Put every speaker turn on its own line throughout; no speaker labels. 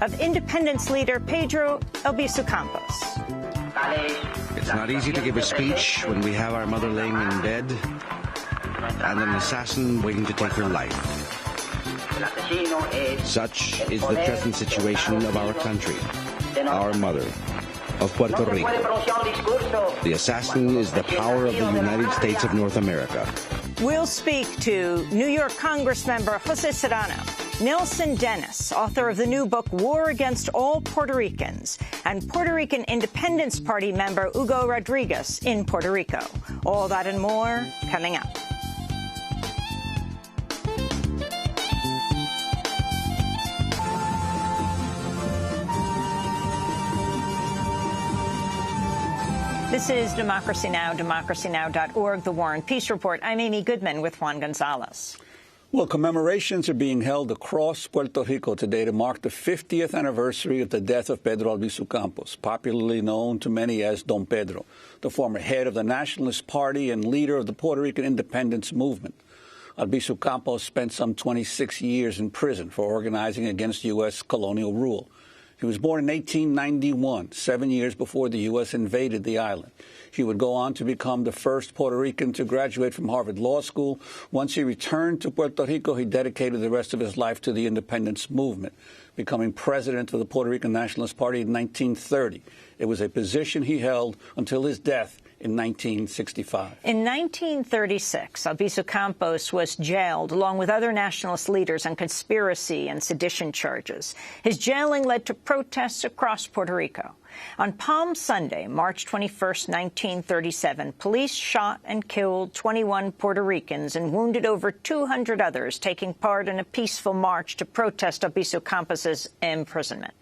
of independence leader Pedro Albizu Campos.
It's not easy to give a speech when we have our mother laying in bed and an assassin waiting to take her life. Such is the present situation of our country, our mother, of Puerto Rico. The assassin is the power of the United States of North America.
We'll speak to New York Congressmember Jose Serrano, Nelson Dennis, author of the new book War Against All Puerto Ricans, and Puerto Rican Independence Party member Hugo Rodriguez in Puerto Rico. All that and more coming up. This is Democracy Now!, democracynow.org, The War and Peace Report. I'm Amy Goodman with Juan Gonzalez.
Well, commemorations are being held across Puerto Rico today to mark the 50th anniversary of the death of Pedro Albizu Campos, popularly known to many as Don Pedro, the former head of the Nationalist Party and leader of the Puerto Rican independence movement. Albizu Campos spent some 26 years in prison for organizing against U.S. colonial rule. He was born in 1891, 7 years before the U.S. invaded the island. He would go on to become the first Puerto Rican to graduate from Harvard Law School. Once he returned to Puerto Rico, he dedicated the rest of his life to the independence movement, becoming president of the Puerto Rican Nationalist Party in 1930. It was a position he held until his death in 1965.
In 1936, Albizu Campos was jailed along with other nationalist leaders on conspiracy and sedition charges. His jailing led to protests across Puerto Rico. On Palm Sunday, March 21, 1937, police shot and killed 21 Puerto Ricans and wounded over 200 others, taking part in a peaceful march to protest Albizu Campos's imprisonment.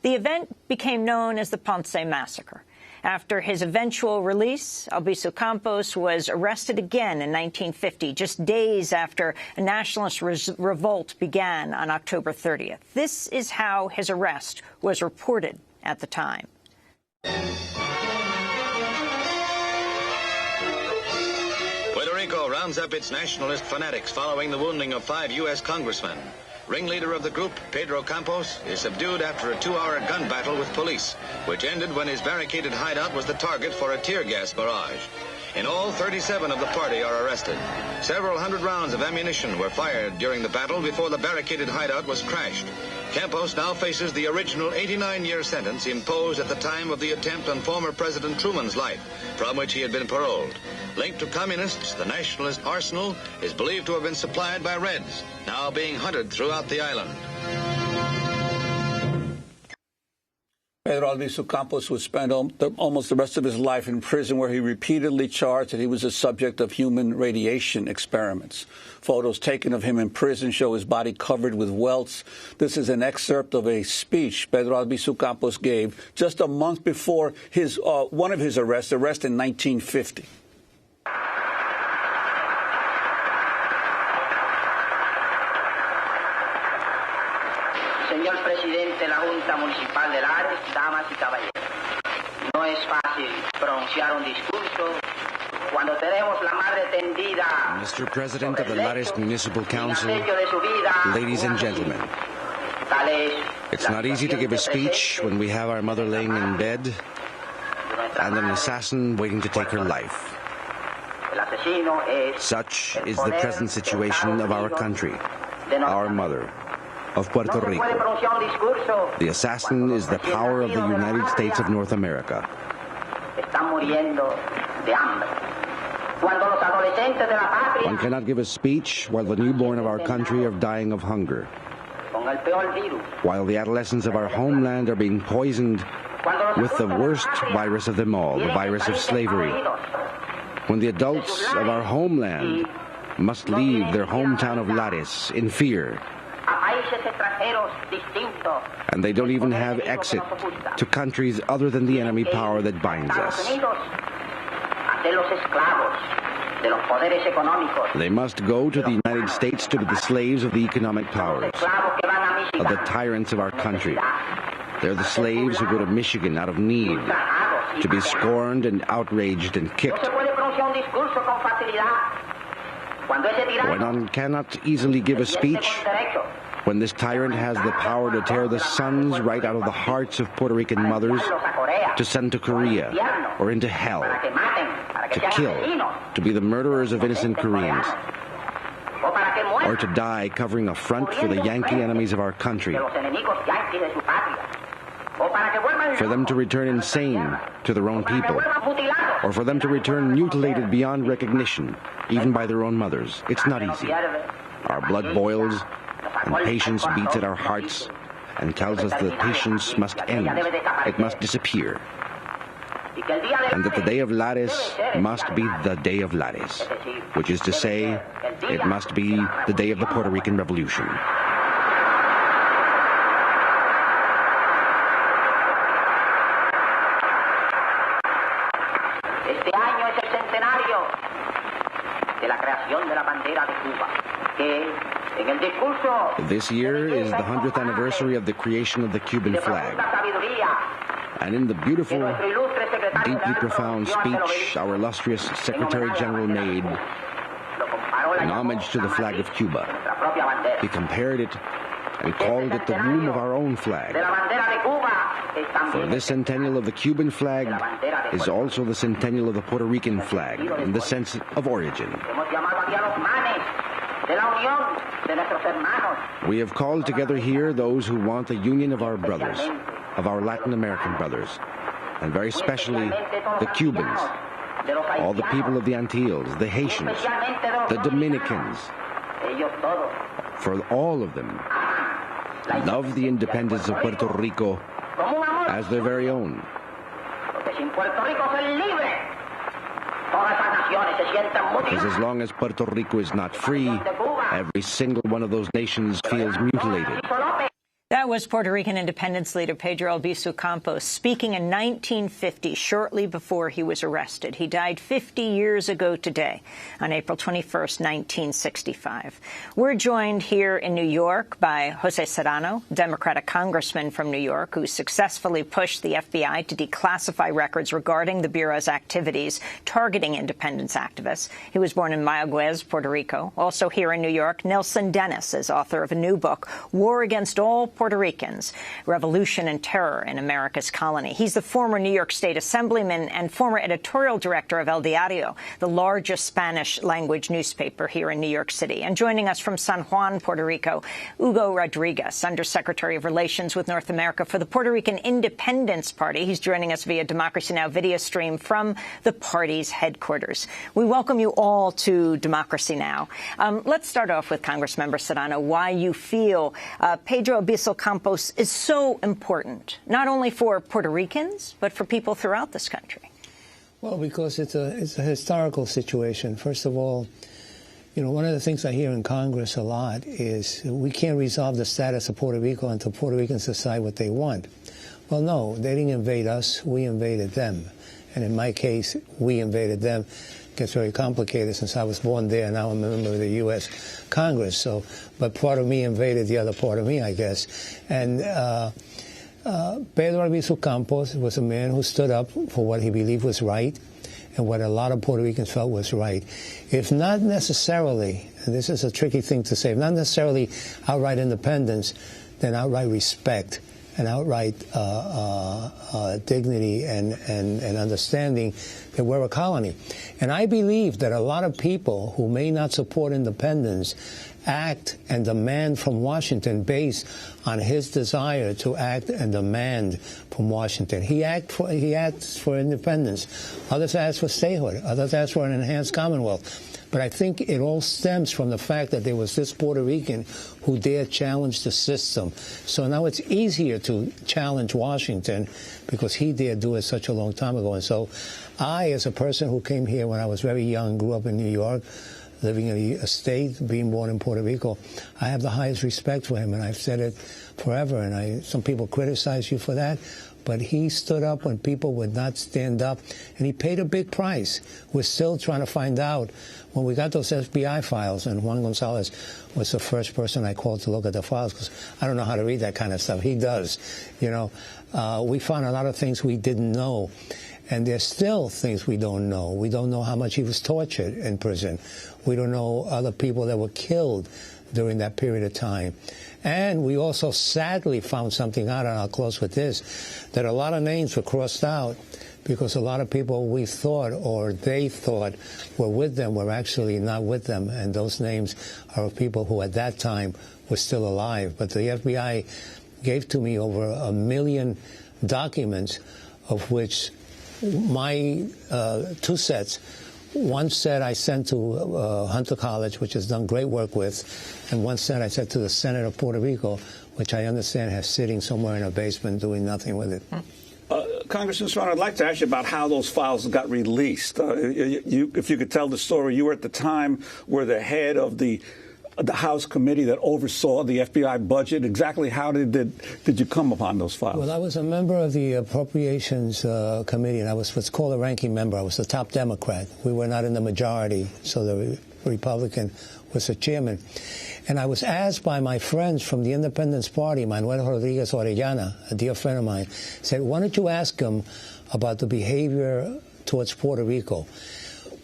The event became known as the Ponce Massacre. After his eventual release, Albizu Campos was arrested again in 1950, just days after a nationalist revolt began on October 30th. This is how his arrest was reported at the time.
Puerto Rico rounds up its nationalist fanatics following the wounding of 5 U.S. congressmen. Ringleader of the group, Pedro Campos, is subdued after a 2-hour gun battle with police, which ended when his barricaded hideout was the target for a tear gas barrage. In all, 37 of the party are arrested. Several hundred rounds of ammunition were fired during the battle before the barricaded hideout was crashed. Campos now faces the original 89-year sentence imposed at the time of the attempt on former President Truman's life, from which he had been paroled. Linked to communists, the nationalist arsenal is believed to have been supplied by Reds, now being hunted throughout the island.
Pedro Albizu Campos would spend almost the rest of his life in prison, where he repeatedly charged that he was a subject of human radiation experiments. Photos taken of him in prison show his body covered with welts. This is an excerpt of a speech Pedro Albizu Campos gave just a month before one of his arrest in 1950.
Señor Presidente de la Junta Municipal de Lares, damas y caballeros, no es fácil pronunciar un discurso cuando tenemos la madre tendida.
Mr. President of the Lares Municipal Council, ladies and gentlemen, it's not easy to give a speech when we have our mother laying in bed and an assassin waiting to take her life. Such is the present situation of our country, our mother, of Puerto Rico. The assassin is the power of the United States of North America. One cannot give a speech while the newborn of our country are dying of hunger, while the adolescents of our homeland are being poisoned with the worst virus of them all, the virus of slavery, when the adults of our homeland must leave their hometown of Lares in fear, and they don't even have exit to countries other than the enemy power that binds us. They must go to the United States to be the slaves of the economic powers, of the tyrants of our country. They're the slaves who go to Michigan out of need, to be scorned and outraged and kicked. When one cannot easily give a speech, when this tyrant has the power to tear the sons right out of the hearts of Puerto Rican mothers, to send to Korea or into hell, to kill, to be the murderers of innocent Koreans, or to die covering a front for the Yankee enemies of our country, for them to return insane to their own people, or for them to return mutilated beyond recognition, even by their own mothers. It's not easy. Our blood boils, and patience beats at our hearts and tells us that patience must end. It must disappear. And that the day of Lares must be the day of Lares, which is to say, it must be the day of the Puerto Rican Revolution. This year is the 100th anniversary of the creation of the Cuban flag. And in the beautiful, deeply profound speech our illustrious Secretary General made in homage to the flag of Cuba, he compared it and called it the womb of our own flag. For this centennial of the Cuban flag is also the centennial of the Puerto Rican flag in the sense of origin. We have called together here those who want the union of our brothers, of our Latin American brothers, and very specially the Cubans, all the people of the Antilles, the Haitians, the Dominicans. For all of them love the independence of Puerto Rico as their very own. Because as long as Puerto Rico is not free, every single one of those nations feels mutilated.
That was Puerto Rican independence leader Pedro Albizu Campos speaking in 1950, shortly before he was arrested. He died 50 years ago today, on April 21st, 1965. We're joined here in New York by Jose Serrano, Democratic congressman from New York, who successfully pushed the FBI to declassify records regarding the Bureau's activities targeting independence activists. He was born in Mayagüez, Puerto Rico. Also here in New York, Nelson Dennis is author of a new book, War Against All Puerto Ricans, Revolution and Terror in America's Colony. He's the former New York State Assemblyman and former editorial director of El Diario, the largest Spanish-language newspaper here in New York City. And joining us from San Juan, Puerto Rico, Hugo Rodriguez, Undersecretary of Relations with North America for the Puerto Rican Independence Party. He's joining us via Democracy Now! Video stream from the party's headquarters. We welcome you all to Democracy Now! Let's start off with Congressmember Serrano, why you feel Pedro Albizu Campos is so important, not only for Puerto Ricans, but for people throughout this country.
Well, because it's a historical situation. First of all, you know, one of the things I hear in Congress a lot is we can't resolve the status of Puerto Rico until Puerto Ricans decide what they want. Well, no, they didn't invade us. We invaded them. And in my case, we invaded them. It gets very complicated since I was born there. Now I'm a member of the U.S. Congress. So, but part of me invaded the other part of me, I guess. And Pedro Albizu Campos was a man who stood up for what he believed was right and what a lot of Puerto Ricans felt was right. If not necessarily, and this is a tricky thing to say, if not necessarily outright independence, then outright respect and outright dignity and understanding that we're a colony. And I believe that a lot of people who may not support independence act and demand from Washington based on his desire to act and demand from Washington. He asks for independence. Others ask for statehood. Others ask for an enhanced Commonwealth. But I think it all stems from the fact that there was this Puerto Rican who dared challenge the system. So now it's easier to challenge Washington because he dared do it such a long time ago. And so I, as a person who came here when I was very young, grew up in New York, living in a state, being born in Puerto Rico, I have the highest respect for him, and I've said it forever. And some people criticize you for that, but he stood up when people would not stand up, and he paid a big price. We're still trying to find out. When we got those FBI files, and Juan Gonzalez was the first person I called to look at the files, because I don't know how to read that kind of stuff. He does. You know, we found a lot of things we didn't know. And there's still things we don't know. We don't know how much he was tortured in prison. We don't know other people that were killed during that period of time. And we also sadly found something out, and I'll close with this, that a lot of names were crossed out because a lot of people we thought or they thought were with them were actually not with them. And those names are of people who at that time were still alive. But the FBI gave to me over 1 million documents, of which my 2 sets, one set I sent to Hunter College, which has done great work with, and one set I sent to the Senate of Puerto Rico, which I understand has sitting somewhere in a basement doing nothing with it.
Congressman Serrano, I'd like to ask you about how those files got released. If you could tell the story, you were at the time were the head of the House committee that oversaw the FBI budget. Exactly how did you come upon those files?
Well, I was a member of the Appropriations Committee, and I was what's called a ranking member. I was the top Democrat. We were not in the majority, so the Republican was the chairman. And I was asked by my friends from the Independence Party, Manuel Rodriguez Orellana, a dear friend of mine, said, why don't you ask him about the behavior towards Puerto Rico?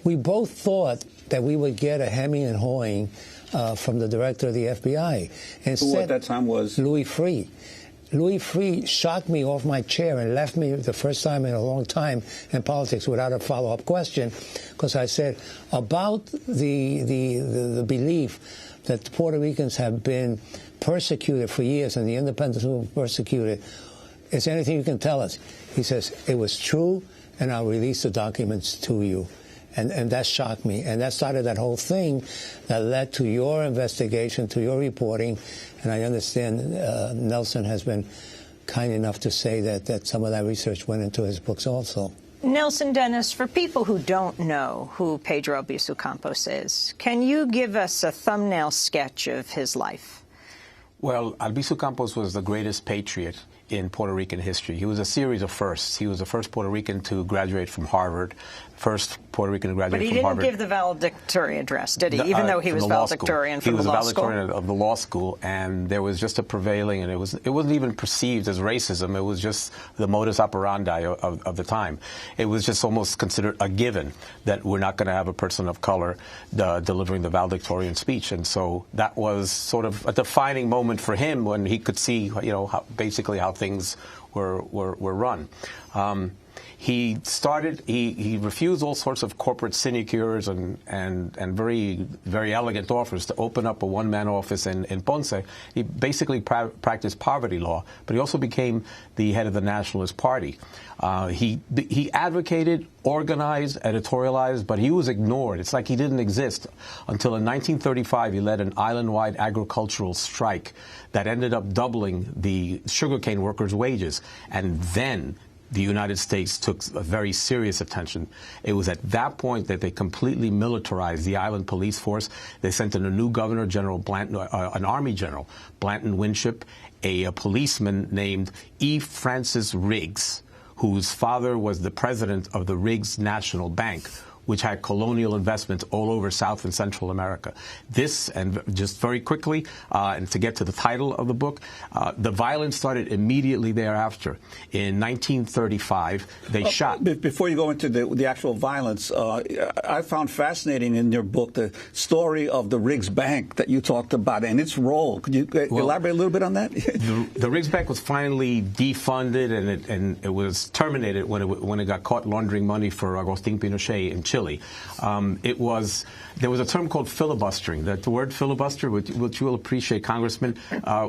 We both thought that we would get a hemming and hawing from the director of the FBI. Instead,
who at that time was?
Louis Freeh. Louis Freeh shocked me off my chair and left me the first time in a long time in politics without a follow-up question, because I said about the belief that Puerto Ricans have been persecuted for years and the independents were persecuted. Is there anything you can tell us? He says, it was true, and I'll release the documents to you. And that shocked me. And that started that whole thing that led to your investigation, to your reporting. And I understand Nelson has been kind enough to say that some of that research went into his books also.
Nelson Dennis, for people who don't know who Pedro Albizu Campos is, can you give us a thumbnail sketch of his life?
Well, Albizu Campos was the greatest patriot in Puerto Rican history. He was a series of firsts. He was the first Puerto Rican to graduate from Harvard, first Puerto Rican to graduate from Harvard.
But he didn't give the valedictorian address, did he? Even though he was valedictorian from the law school? He was valedictorian of the law school, and there was just a prevailing, and it wasn't even perceived as racism. It was just the modus operandi of the time. It was just almost considered a given that we're not going to have a person of color delivering the valedictorian speech. And so that was sort of a defining moment for him when he could see, basically how things were run. He refused all sorts of corporate sinecures and very, very elegant offers to open up a one-man office in Ponce. He basically practiced poverty law, but he also became the head of the Nationalist Party. He advocated, organized, editorialized, but he was ignored. It's like he didn't exist until in 1935 he led an island-wide agricultural strike that ended up doubling the sugarcane workers' wages. And then the United States took a very serious attention. It was at that point that they completely militarized the island police force. They sent in a new governor, General Blanton, an Army general, Blanton Winship, a policeman named E. Francis Riggs, whose father was the president of the Riggs National Bank, which had colonial investments all over South and Central America. This, and just very quickly, and to get to the title of the book, the violence started immediately thereafter. In 1935, they shot.
Before you go into the actual violence, I found fascinating in your book the story of the Riggs Bank that you talked about and its role. Could you elaborate a little bit on that?
The Riggs Bank was finally defunded, and it was terminated when it got caught laundering money for Agustín Pinochet in Chile. There was a term called filibustering. The word filibuster, which you will appreciate, Congressman,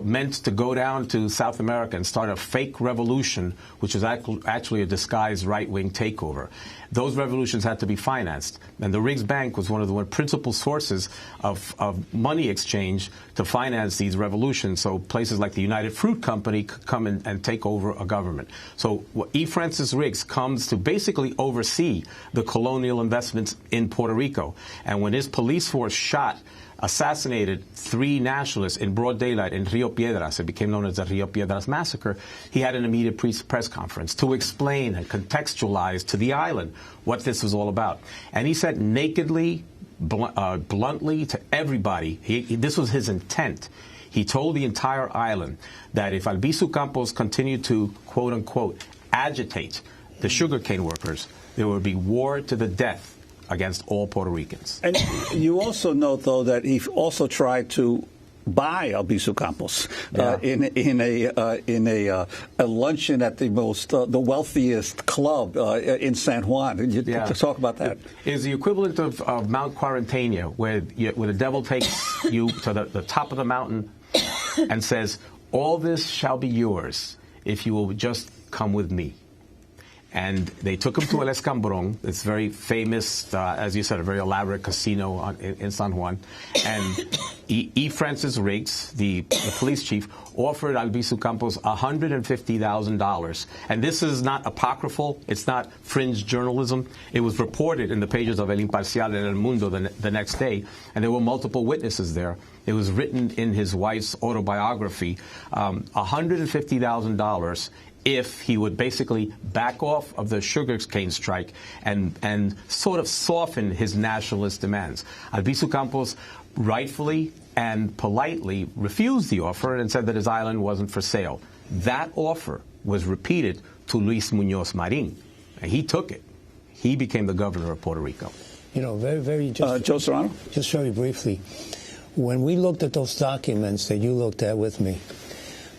meant to go down to South America and start a fake revolution, which is actually a disguised right-wing takeover. Those revolutions had to be financed, and the Riggs Bank was one of the principal sources of money exchange to finance these revolutions. So places like the United Fruit Company could come in and take over a government. So E. Francis Riggs comes to basically oversee the colonial investments in Puerto Rico. And when his police force assassinated 3 nationalists in broad daylight in Rio Piedras, it became known as the Rio Piedras Massacre, he had an immediate press conference to explain and contextualize to the island what this was all about. And he said nakedly, bluntly to everybody, this was his intent. He told the entire island that if Albizu Campos continued to, quote-unquote, agitate the sugarcane workers, there would be war to the death against all Puerto Ricans.
And you also note, though, that he also tried to by Albizu Campos in a luncheon at the wealthiest club in San Juan. You talk about that.
It is the equivalent of Mount Quarantania, where the devil takes you to the top of the mountain and says, "All this shall be yours if you will just come with me." And they took him to El Escambron. It's very famous, as you said, a very elaborate casino in San Juan. And E. Francis Riggs, the police chief, offered Albizu Campos $150,000. And this is not apocryphal. It's not fringe journalism. It was reported in the pages of El Imparcial and El Mundo the next day. And there were multiple witnesses there. It was written in his wife's autobiography, $150,000 if he would basically back off of the sugarcane strike and sort of soften his nationalist demands. Albizu Campos rightfully and politely refused the offer and said that his island wasn't for sale. That offer was repeated to Luis Muñoz Marin, and he took it. He became the governor of Puerto Rico.
You know,
Joe Serrano?
Just very briefly, when we looked at those documents that you looked at with me,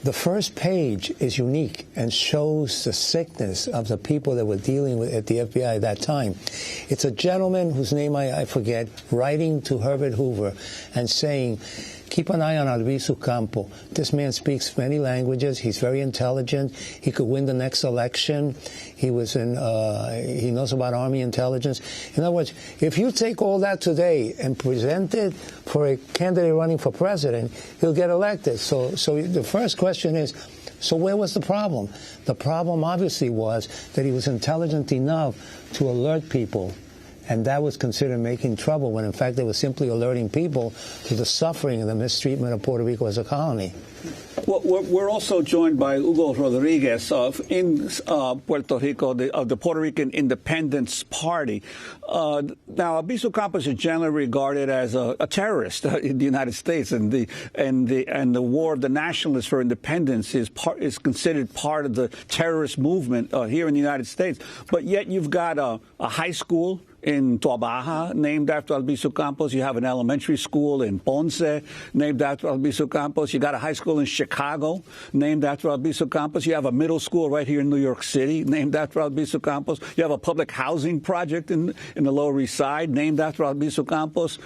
the first page is unique and shows the sickness of the people that were dealing with at the FBI at that time. It's a gentleman whose name I forget, writing to Herbert Hoover and saying, keep an eye on Albizu Campos. This man speaks many languages. He's very intelligent. He could win the next election. He was he knows about Army intelligence. In other words, if you take all that today and present it for a candidate running for president, he'll get elected. So the first question is, so where was the problem? The problem obviously was that he was intelligent enough to alert people. And that was considered making trouble when, in fact, they were simply alerting people to the suffering and the mistreatment of Puerto Rico as a colony.
Well, we're also joined by Hugo Rodriguez in Puerto Rico, of the Puerto Rican Independence Party. Now, Albizu Campos is generally regarded as a terrorist in the United States, and the war of the nationalists for independence is considered part of the terrorist movement here in the United States. But yet, you've got a high school in Toa Baja, named after Albizu Campos. You have an elementary school in Ponce, named after Albizu Campos. You got a high school in Chicago, named after Albizu Campos. You have a middle school right here in New York City, named after Albizu Campos. You have a public housing project in the Lower East Side, named after Albizu Campos.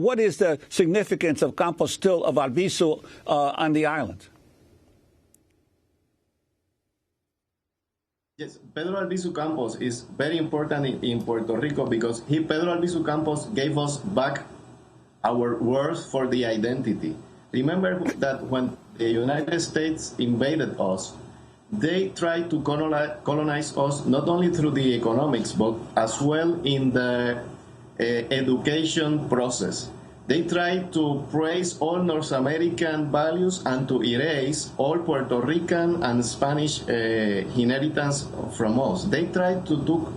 What is the significance of Campos still, of Albizu on the island?
Yes, Pedro Albizu Campos is very important in Puerto Rico because Pedro Albizu Campos gave us back our words for the identity. Remember that when the United States invaded us, they tried to colonize us not only through the economics, but as well in the education process. They tried to praise all North American values and to erase all Puerto Rican and Spanish inheritance from us. They tried to take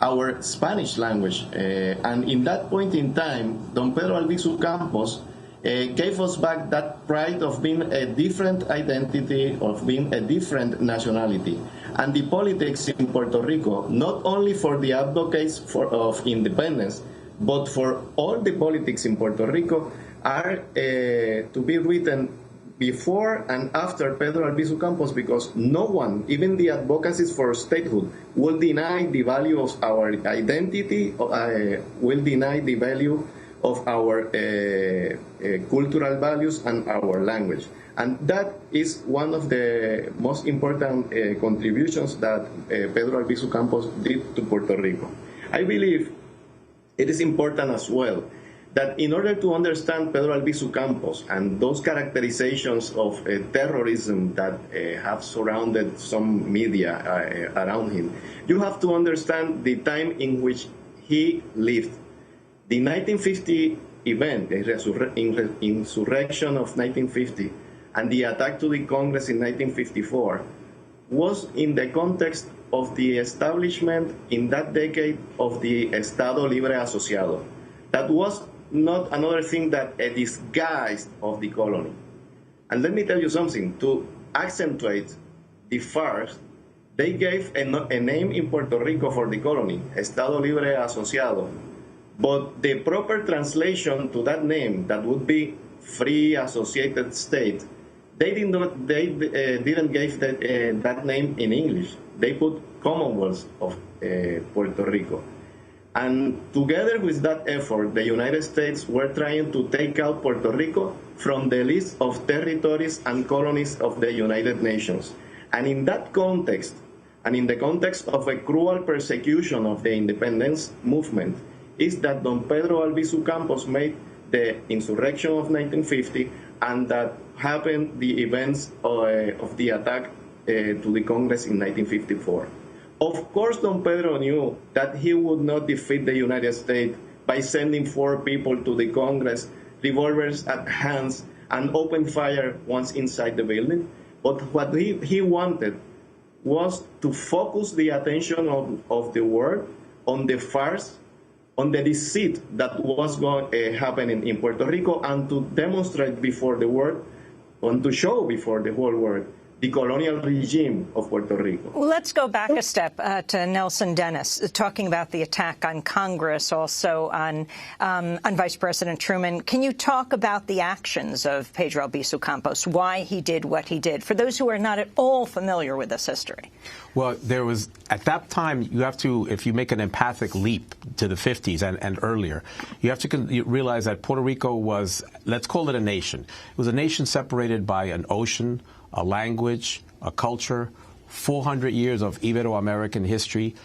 our Spanish language. And in that point in time, Don Pedro Albizu Campos gave us back that pride of being a different identity, of being a different nationality. And the politics in Puerto Rico, not only for the advocates of independence, but for all the politics in Puerto Rico, are to be written before and after Pedro Albizu Campos, because no one, even the advocacies for statehood, will deny the value of our identity, will deny the value of our cultural values and our language. And that is one of the most important contributions that Pedro Albizu Campos did to Puerto Rico. I believe it is important as well that in order to understand Pedro Albizu Campos and those characterizations of terrorism that have surrounded some media around him, you have to understand the time in which he lived. The 1950 event, the insurrection of 1950, and the attack to the Congress in 1954 was in the context of the establishment in that decade of the Estado Libre Asociado. That was not another thing than a disguise of the colony. And let me tell you something, to accentuate the farce, they gave a name in Puerto Rico for the colony, Estado Libre Asociado, But the proper translation to that name, that would be Free Associated State, they didn't give that name in English. They put Commonwealth of Puerto Rico. And together with that effort, the United States were trying to take out Puerto Rico from the list of territories and colonies of the United Nations. And in that context, and in the context of a cruel persecution of the independence movement, is that Don Pedro Albizu Campos made the insurrection of 1950, and that happened the events of the attack to the Congress in 1954. Of course, Don Pedro knew that he would not defeat the United States by sending 4 people to the Congress, revolvers at hands, and open fire once inside the building. But what he wanted was to focus the attention of the world on the farce, on the deceit that was going to happen in Puerto Rico, and to demonstrate before the world, and to show before the whole world, the colonial regime of Puerto Rico.
Well, let's go back a step to Nelson Dennis, talking about the attack on Congress, also on Vice President Truman. Can you talk about the actions of Pedro Albizu Campos, why he did what he did, for those who are not at all familiar with this history?
Well, there was, at that time, you have to, if you make an empathic leap to the 50s and earlier, you have to realize that Puerto Rico was, let's call it a nation. It was a nation separated by an ocean, a language, a culture, 400 years of Ibero-American history.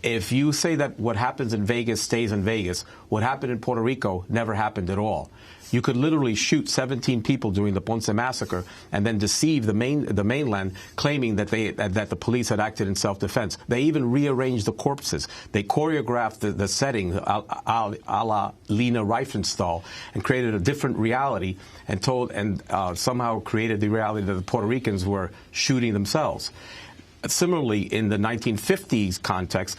If you say that what happens in Vegas stays in Vegas, what happened in Puerto Rico never happened at all. You could literally shoot 17 people during the Ponce massacre and then deceive the mainland, claiming that the police had acted in self-defense. They even rearranged the corpses. They choreographed the setting a la Lena Riefenstahl and created a different reality and somehow created the reality that the Puerto Ricans were shooting themselves. Similarly, in the 1950s context,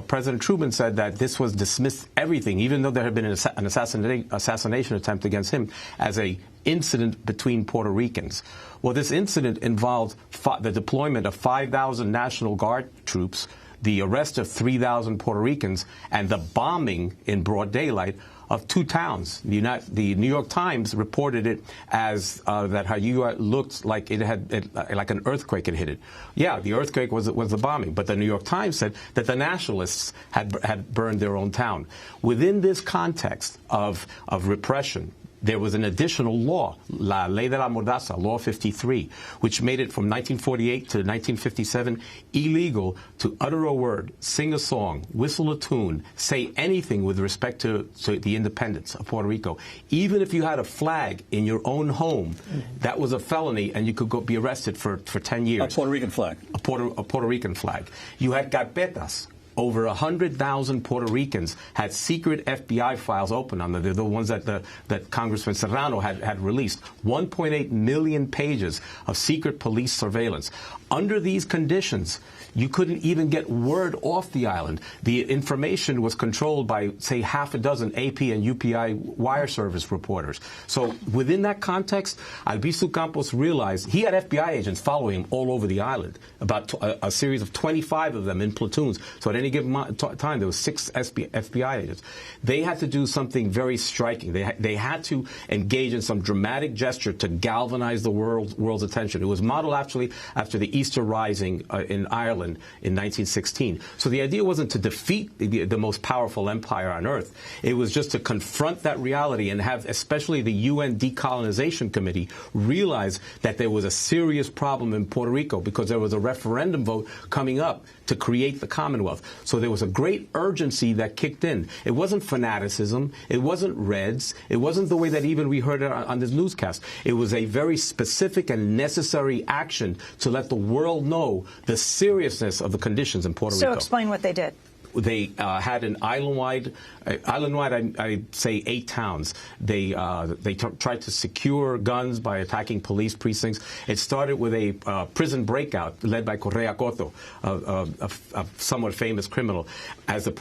President Truman said that this was dismissed everything, even though there had been an assassination attempt against him, as an incident between Puerto Ricans. Well, this incident involved the deployment of 5,000 National Guard troops, the arrest of 3,000 Puerto Ricans, and the bombing in broad daylight of 2 towns. The New York Times reported it as that Jayuya looked like like an earthquake had hit it. Yeah, the earthquake was the bombing, but the New York Times said that the nationalists had burned their own town. Within this context of repression, there was an additional law, La Ley de la Mordaza, Law 53, which made it from 1948 to 1957 illegal to utter a word, sing a song, whistle a tune, say anything with respect to the independence of Puerto Rico. Even if you had a flag in your own home, that was a felony, and you could be arrested for 10 years.
A Puerto Rican flag.
A Puerto Rican flag. You had carpetas. Over 100,000 Puerto Ricans had secret FBI files open on them. They're the ones that Congressman Serrano had released. 1.8 million pages of secret police surveillance. Under these conditions, you couldn't even get word off the island. The information was controlled by, say, half a dozen AP and UPI wire service reporters. So within that context, Albizu Campos realized he had FBI agents following him all over the island, about a series of 25 of them in platoons. So at any given time, there was 6 FBI agents. They had to do something very striking. They had to engage in some dramatic gesture to galvanize the world's attention. It was modeled actually after the Easter Rising in Ireland in 1916. So the idea wasn't to defeat the most powerful empire on earth. It was just to confront that reality and have especially the UN Decolonization Committee realize that there was a serious problem in Puerto Rico because there was a referendum vote coming up to create the Commonwealth. So there was a great urgency that kicked in. It wasn't fanaticism. It wasn't Reds. It wasn't the way that even we heard it on this newscast. It was a very specific and necessary action to let the world know the seriousness of the conditions in Puerto Rico.
So explain what they did.
They had an island-wide, I'd say 8 towns. They tried to secure guns by attacking police precincts. It started with a prison breakout led by Correa Cotto, a somewhat famous criminal. As the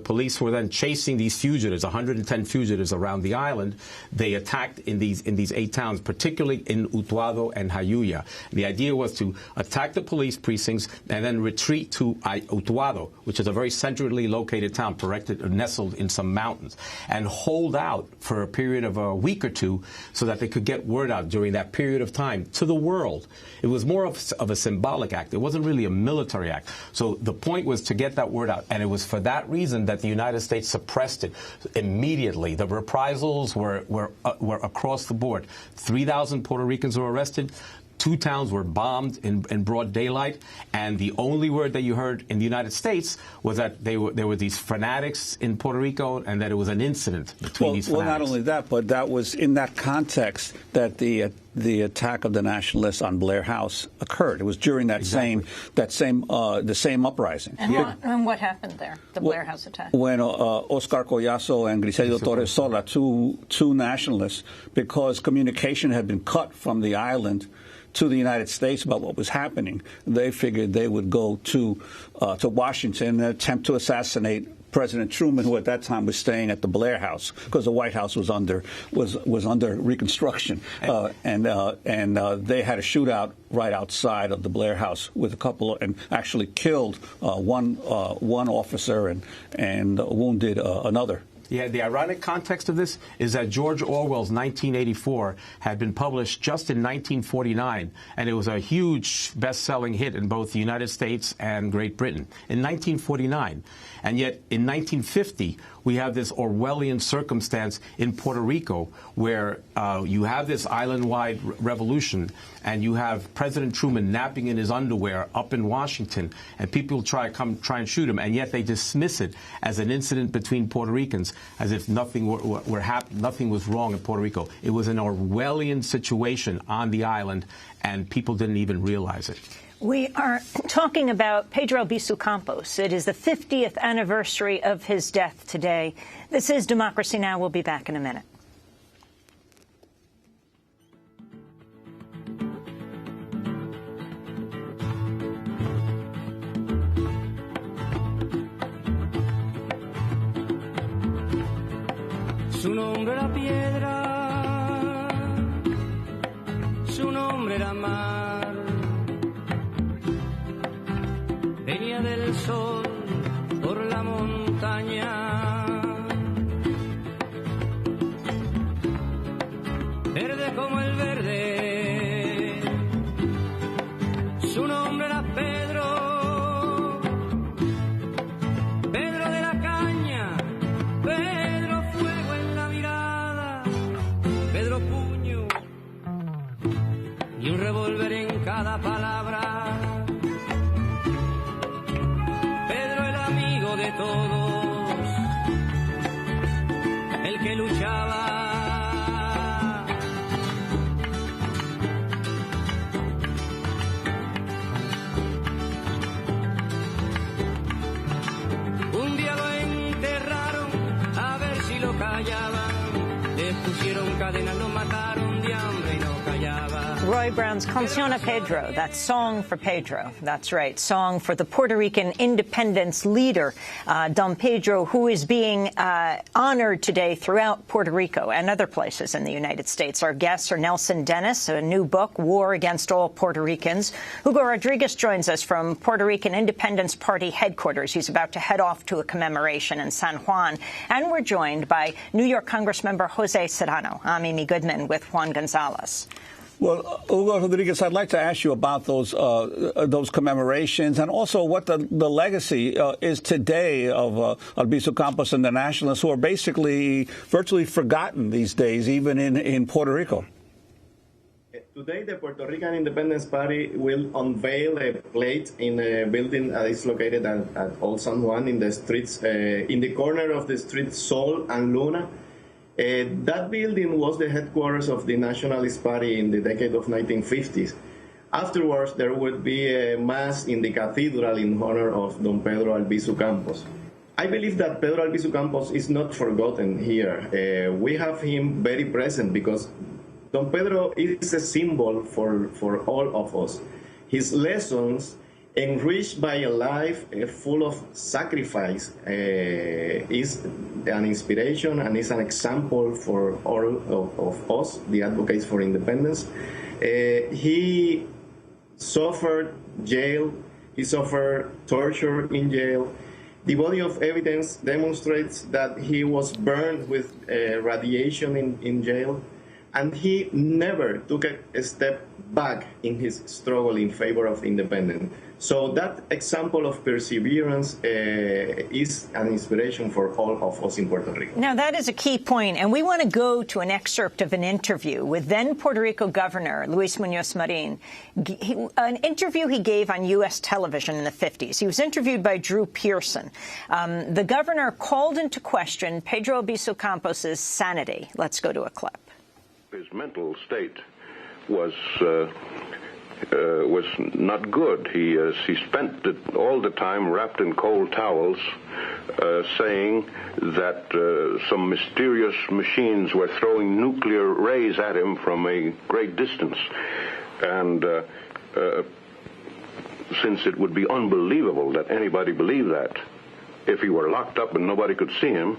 police were then chasing these fugitives, 110 fugitives around the island, they attacked in these 8 towns, particularly in Utuado and Jayuya. The idea was to attack the police precincts and then retreat to Utuado, which is a very central centrally located town, nestled in some mountains, and hold out for a period of a week or two so that they could get word out during that period of time to the world. It was more of a symbolic act. It wasn't really a military act. So the point was to get that word out, and it was for that reason that the United States suppressed it immediately. The reprisals were across the board. 3,000 Puerto Ricans were arrested. 2 towns were bombed in broad daylight, and the only word that you heard in the United States was that there were these fanatics in Puerto Rico, and that it was an incident between these fanatics.
Well, not only that, but that was in that context that the attack of the nationalists on Blair House occurred. It was during that same uprising.
And what happened there? The Blair House attack.
When Oscar Collazo and Griselio Torres Sola, two nationalists, because communication had been cut from the island to the United States about what was happening, they figured they would go to Washington and attempt to assassinate President Truman, who at that time was staying at the Blair House because the White House was under reconstruction, and they had a shootout right outside of the Blair House with a couple and actually killed one officer and wounded another.
Yeah, the ironic context of this is that George Orwell's 1984 had been published just in 1949, and it was a huge best-selling hit in both the United States and Great Britain in 1949. And yet, in 1950, we have this Orwellian circumstance in Puerto Rico where you have this island-wide revolution, and you have President Truman napping in his underwear up in Washington, and people try and shoot him, and yet they dismiss it as an incident between Puerto Ricans, as if nothing nothing was wrong in Puerto Rico. It was an Orwellian situation on the island, and people didn't even realize it.
We are talking about Pedro Albizu Campos. It is the 50th anniversary of his death today. This is Democracy Now! We'll be back in a minute.
Su nombre era piedra, su nombre era mar, venía del sol por la montaña, verde como el verde, su nombre era Pedro, Pedro de la caña, Pedro fuego en la mirada, Pedro puño y un revólver en cada palabra, Pedro el amigo de todos, el que luchaba. Un día lo enterraron a ver si lo callaban, le pusieron cadenas, lo mataron de hambre y no callaba.
Roy Brown's Canción a Pedro, that song for Pedro. That's right, song for the Puerto Rican independence leader, Don Pedro, who is being honored today throughout Puerto Rico and other places in the United States. Our guests are Nelson Dennis, a new book, War Against All Puerto Ricans. Hugo Rodriguez joins us from Puerto Rican Independence Party headquarters. He's about to head off to a commemoration in San Juan. And we're joined by New York Congressmember Jose Serrano. I'm Amy Goodman with Juan Gonzalez.
Well, Hugo Rodriguez, I'd like to ask you about those commemorations and also what the legacy is today of Albizu Campos and the nationalists, who are basically virtually forgotten these days, even in Puerto Rico.
Today, the Puerto Rican Independence Party will unveil a plate in a building that is located at Old San Juan in the streets, in the corner of the street Sol and Luna. That building was the headquarters of the Nationalist Party in the decade of 1950s. Afterwards, there would be a mass in the cathedral in honor of Don Pedro Albizu Campos. I believe that Pedro Albizu Campos is not forgotten here. We have him very present because Don Pedro is a symbol for all of us. His lessons, enriched by a life full of sacrifice, is an inspiration and is an example for all of us, the advocates for independence. He suffered jail, he suffered torture in jail, The body of evidence demonstrates that he was burned with radiation in jail, and he never took a step back in his struggle in favor of independence. So that example of perseverance is an inspiration for all of us in Puerto Rico.
Now, that is a key point, and we want to go to an excerpt of an interview with then Puerto Rico Governor Luis Muñoz Marin, an interview he gave on U.S. television in the 50s. He was interviewed by Drew Pearson. The governor called into question Pedro Albizu Campos' sanity. Let's go to a clip.
His mental state was not good. He spent all the time wrapped in cold towels, saying that some mysterious machines were throwing nuclear rays at him from a great distance. And since it would be unbelievable that anybody believed that, if he were locked up and nobody could see him,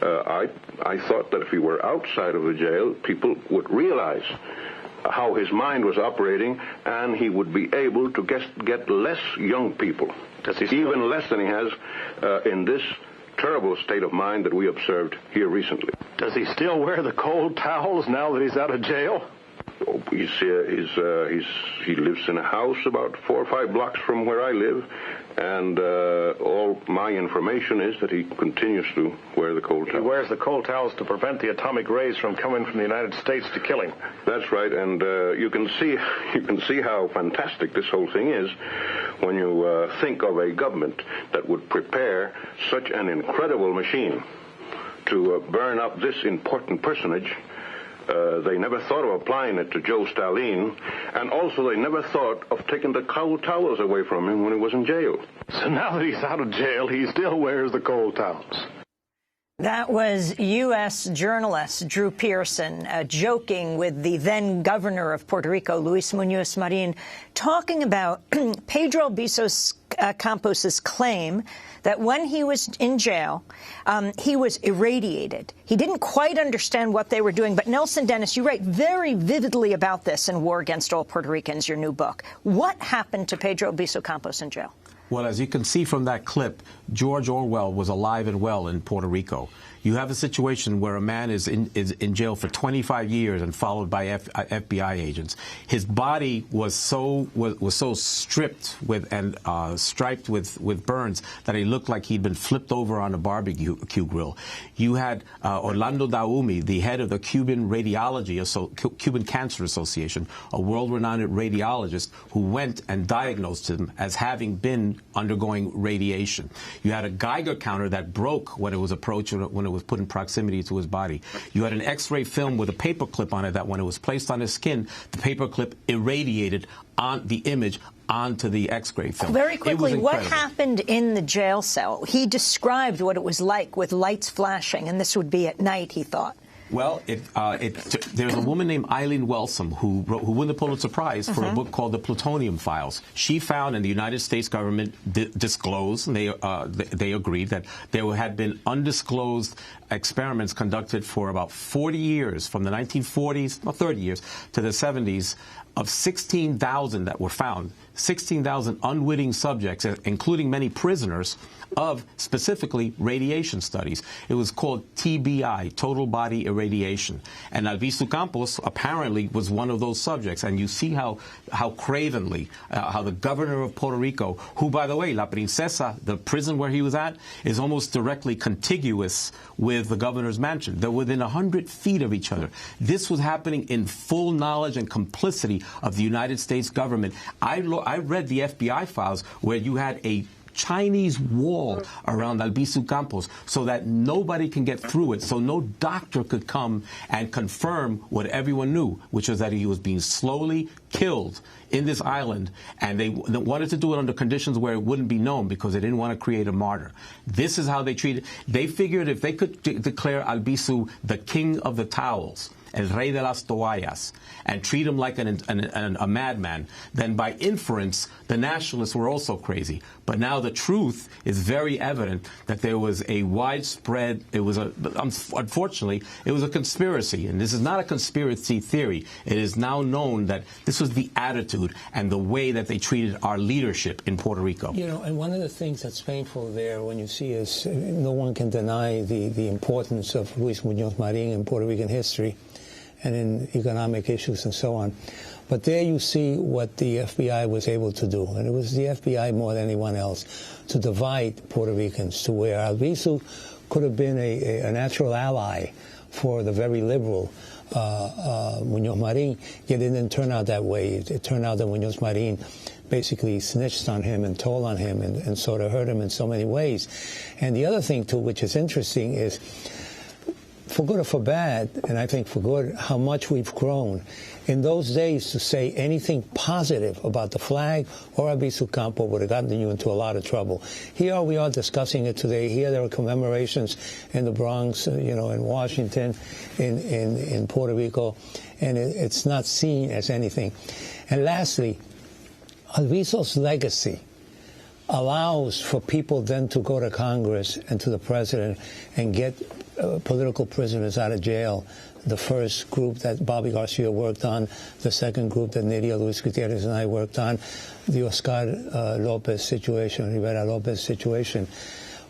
I thought that if he were outside of the jail, people would realize how his mind was operating, and he would be able to get less young people, even less than he has in this terrible state of mind that we observed here recently.
Does he still wear the cold towels now that he's out of jail?
Oh, he lives in a house about 4 or 5 blocks from where I live, and all my information is that he continues to wear the cold towels.
He wears the cold towels to prevent the atomic rays from coming from the United States to kill him.
That's right, and you can see how fantastic this whole thing is when you think of a government that would prepare such an incredible machine to burn up this important personage. They never thought of applying it to Joe Stalin, and also they never thought of taking the cold towels away from him when he was in jail.
So now that he's out of jail, he still wears the cold towels.
That was U.S. journalist Drew Pearson joking with the then governor of Puerto Rico, Luis Muñoz Marin, talking about Pedro Albizu Campos' claim that when he was in jail, he was irradiated. He didn't quite understand what they were doing. But Nelson Dennis, you write very vividly about this in War Against All Puerto Ricans, your new book. What happened to Pedro Albizu Campos in jail?
Well, as you can see from that clip, George Orwell was alive and well in Puerto Rico. You have a situation where a man is in jail for 25 years and followed by FBI agents. His body was so stripped with and striped with burns that he looked like he'd been flipped over on a barbecue grill. You had Orlando Daumi, the head of the Cuban Cancer Association, a world-renowned radiologist who went and diagnosed him as having been undergoing radiation. You had a Geiger counter that broke when it was approached, when it was put in proximity to his body. You had an X-ray film with a paperclip on it that when it was placed on his skin, the paperclip irradiated on the image onto the X-ray film.
Very quickly, what happened in the jail cell? He described what it was like with lights flashing, and this would be at night, he thought.
Well, there's a woman named Eileen Wellsome who won the Pulitzer Prize for a book called The Plutonium Files. She found, and the United States government disclosed, and they agreed that there had been undisclosed experiments conducted for about 40 years, from the 1940s, well, 30 years, to the 70s, of 16,000 that were found, 16,000 unwitting subjects, including many prisoners, of specifically radiation studies. It was called TBI, total body irradiation. And Albizu Campos apparently was one of those subjects. And you see how cravenly, how the governor of Puerto Rico, who, by the way, La Princesa, the prison where he was at, is almost directly contiguous with the governor's mansion. They're within 100 feet of each other. This was happening in full knowledge and complicity of the United States government. I read the FBI files where you had a Chinese wall around Albizu Campos so that nobody can get through it, so no doctor could come and confirm what everyone knew, which was that he was being slowly killed in this island, and they wanted to do it under conditions where it wouldn't be known because they didn't want to create a martyr. This is how they treated. They figured if they could declare Albizu the king of the towels El Rey de las Toallas, and treat him like a madman, then by inference, the nationalists were also crazy. But now the truth is very evident that there was a widespread, unfortunately, it was a conspiracy. And this is not a conspiracy theory. It is now known that this was the attitude and the way that they treated our leadership in Puerto Rico.
You know, and one of the things that's painful there when you see is no one can deny the importance of Luis Muñoz Marin in Puerto Rican history and in economic issues and so on. But there you see what the FBI was able to do, and it was the FBI more than anyone else, to divide Puerto Ricans to where Albizu could have been a natural ally for the very liberal Muñoz Marin, yet it didn't turn out that way. It turned out that Muñoz Marin basically snitched on him and told on him and sort of hurt him in so many ways. And the other thing, too, which is interesting is, for good or for bad, and I think for good, how much we've grown. In those days, to say anything positive about the flag or Albizu Campos would have gotten you into a lot of trouble. Here we are discussing it today. Here there are commemorations in the Bronx, you know, in Washington, in Puerto Rico, and it's not seen as anything. And lastly, Albizu's legacy allows for people then to go to Congress and to the president and get political prisoners out of jail. The first group that Bobby Garcia worked on, the second group that Nidia Luis Gutierrez and I worked on, the Oscar Lopez situation, Rivera Lopez situation.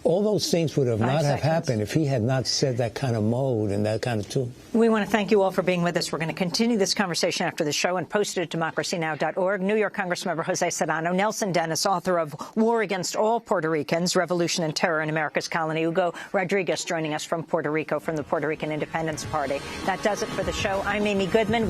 All those things would have not have happened if he had not said that kind of mode and that kind of tune.
We want to thank you all for being with us. We're going to continue this conversation after the show and post it at democracynow.org. New York Congressmember Jose Serrano, Nelson Dennis, author of War Against All Puerto Ricans, Revolution and Terror in America's Colony, Hugo Rodriguez joining us from Puerto Rico, from the Puerto Rican Independence Party. That does it for the show. I'm Amy Goodman.